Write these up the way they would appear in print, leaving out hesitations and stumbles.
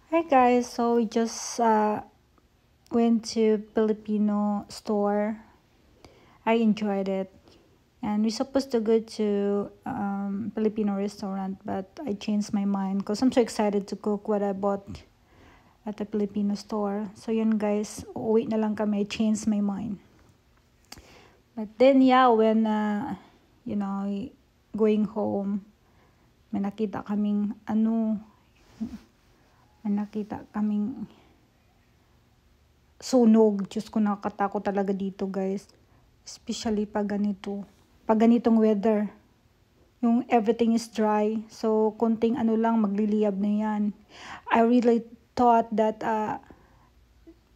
Hi guys, so we just went to Filipino store. I enjoyed it, and we're supposed to go to Filipino restaurant, but I changed my mind because I'm so excited to cook what I bought at the Filipino store. So yun guys, wait na lang kami. I changed my mind. But then yeah, when going home, may nakita kaming sunog. Diyos ko, nakakatakot talaga dito guys. Especially pag ganitong weather. Yung everything is dry. So, konting lang, magliliyab na yan. I really thought that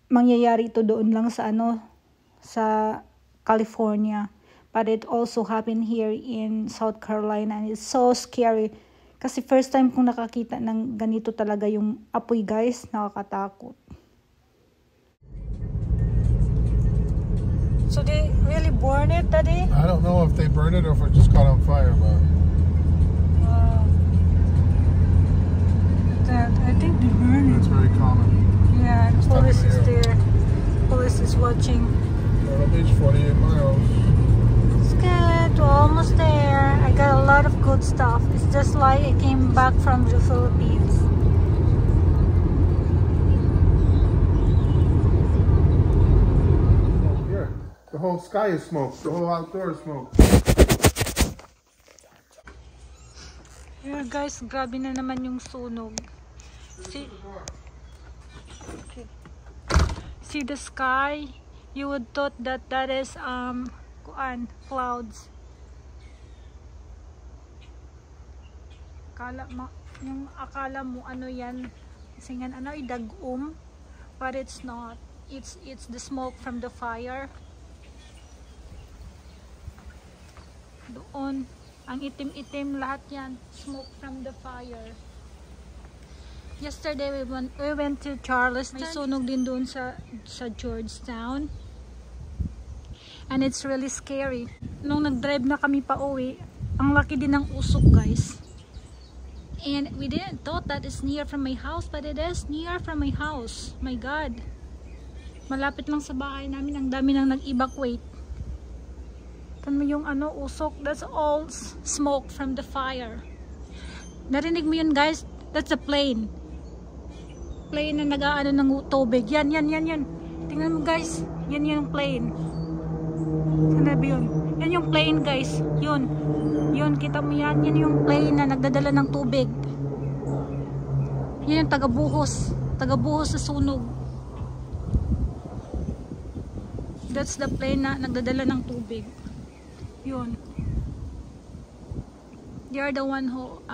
mangyayari ito doon lang sa California. But it also happened here in South Carolina. And it's so scary. Kasi first time kong nakakita ng ganito talaga yung apoy guys. Nakakatakot. So they really burn it, Daddy? I don't know if they burned it or if it just caught on fire, but... I think they burn it. It's very common. Yeah, the police is there. Police is watching. Myrtle Beach, 48 miles. It's good. We're almost there. I got a lot of good stuff. It's just like I came back from the Philippines. Here, the whole sky is smoke. The whole outdoor is smoke. Yeah, guys, grabe na naman yung sunog. See the sky? You would thought that is clouds. Akala mo ano yan? Kasi nga idagum, but it's not. It's the smoke from the fire. Doon, ang itim-itim lahat yan, smoke from the fire. Yesterday we went to Charleston. May sunog din doon sa Georgetown. And it's really scary. Nung nag-drive na kami pa uwi, ang laki din ng usok, guys. And we didn't thought that it's near from my house, but it is near from my house. My God. Malapit lang sa bahay namin, ang dami nang nag-evacuate. Tan mo yung usok, that's all smoke from the fire. Narinig mo yun guys? That's a plane. Plane na nag-aano ng tubig. Yan. Tingnan mo guys. Yan yung plane. Sanabi yun. Yan yung plane guys. Yun, kita mo yan. Yan yung plane na nagdadala ng tubig. Yan yung tagabuhos. Tagabuhos sa sunog. That's the plane na nagdadala ng tubig. Yun. They are the one who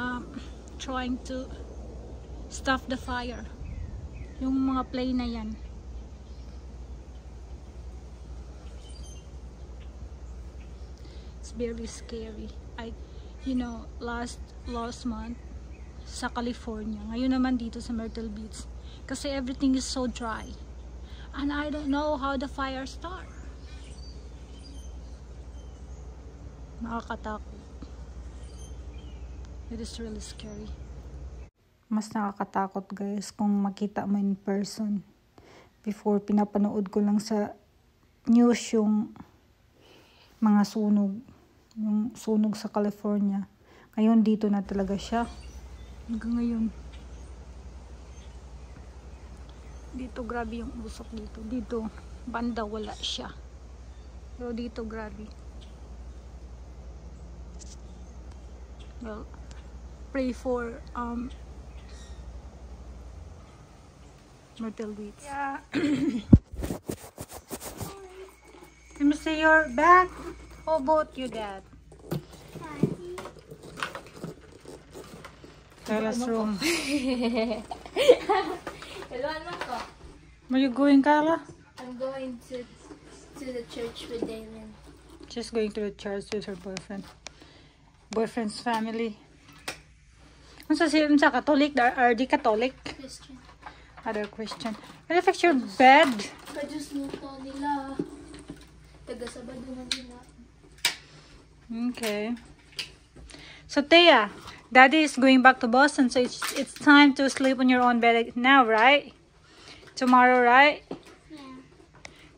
trying to stop the fire. Yung mga plane na yan. It's very scary. Last month sa California. Ngayon naman dito sa Myrtle Beach. Kasi everything is so dry. And I don't know how the fire start. Nakakatakot. It is really scary. Mas nakakatakot guys kung makita mo in person. Before, pinapanood ko lang sa news yung mga sunog. Yung sunog sa California. Ngayon dito na talaga siya. Hanggang ngayon. Dito grabe yung usok dito. Dito banda wala siya. Pero dito grabe. Well, pray for Myrtle Beach. Yeah. Let me see your bag. How about you, Dad? Carla's room. Where you going, Carla? I'm going to the church with Daylin. Just going to the church with her boyfriend's family. Unsa sa Catholic? Are they Catholic? Christian. Other Christian. What affects your bed? Kajus luto nila. Taga-Sabado man nila. Okay. So, Thea, Daddy is going back to Boston, so it's time to sleep on your own bed now, right? Tomorrow, right? Yeah.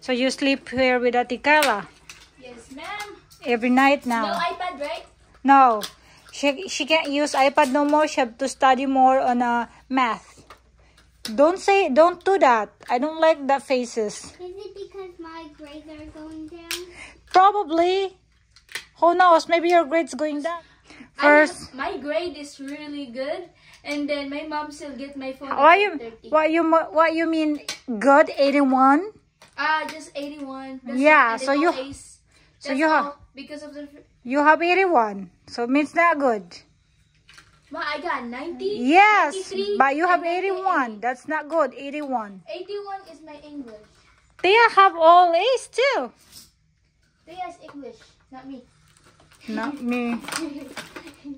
So you sleep here with Ate Carla Yes, ma'am. every night No now. iPad, right? No, she can't use iPad no more. She have to study more on math. Don't do that. I don't like that faces. Is it because my grades are going down? Probably. Who knows? Maybe your grade's going down. First, My grade is really good, and then my mom still get my phone. what you mean good 81? Just 81. Yeah, and so then you- all A's. so you have- all because of the. You have 81, so it means not good. Ma, I got 90. Yes, 93, but you have and 81. That's not good. 81. 81 is my English. They have all A's too. They has English, not me. Not me.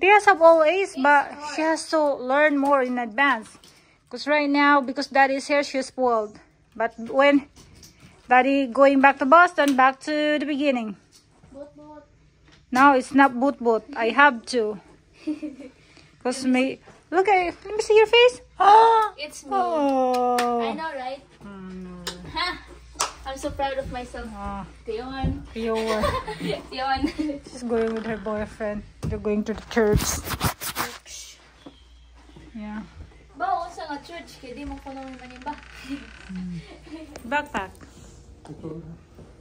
Tias have all A's, but she has to learn more in advance. Because right now, because Daddy's here, she's spoiled. But when Daddy going back to Boston, back to the beginning. But. No, it's not boot. I have to. Because me, look at, let me see your face. Oh, It's me. oh. I know, right? Ha! I'm so proud of myself. Ah, Tion. you're Tion. she's going with her boyfriend. They're going to the church. Yeah. Ba, unsa nga church? Kaya di mo ko naman ba? Backpack.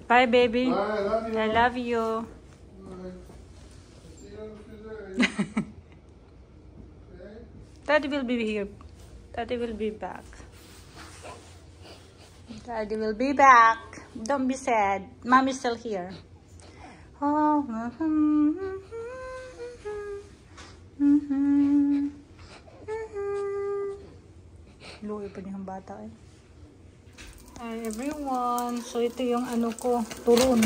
Bye, baby. Bye, love you. I love you. Bye. See you on Tuesday. Okay? Daddy will be here. Daddy will be back. Daddy will be back. Don't be sad. Mommy's still here. Oh. Luwi pa niyang bata eh. Hi everyone. So ito yung ano ko, turon.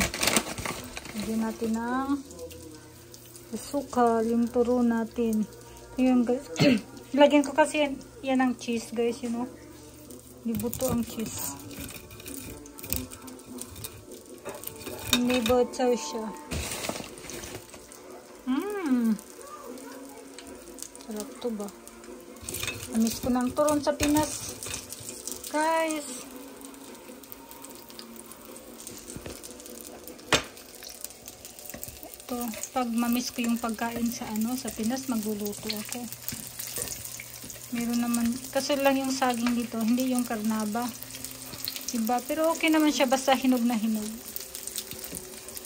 Lagyan natin ng sukal, yung turon natin. Yung lagyan ko kasi yan ang cheese guys, you know. Nibuto ang cheese. Nibuto siya. Sarap to ba? Amis ko ng turon sa Pinas. Guys. Ito, pag mamiss ko yung pagkain sa sa Pinas, magluluto ako. Meron naman, kasi lang yung saging dito, hindi yung karnaba. Diba? Pero okay naman siya, basta hinog na hinog.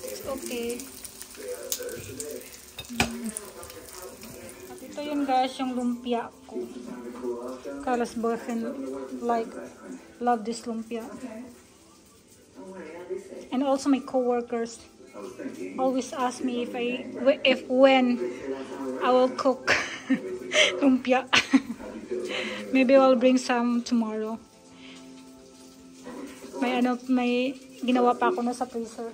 It's okay. At ito yun guys, yung lumpia ko. Carla's boyfriend love this lumpia. And also my co-workers always ask me when I will cook lumpia. Maybe I'll bring some tomorrow. May ginawa pa ako na sa freezer.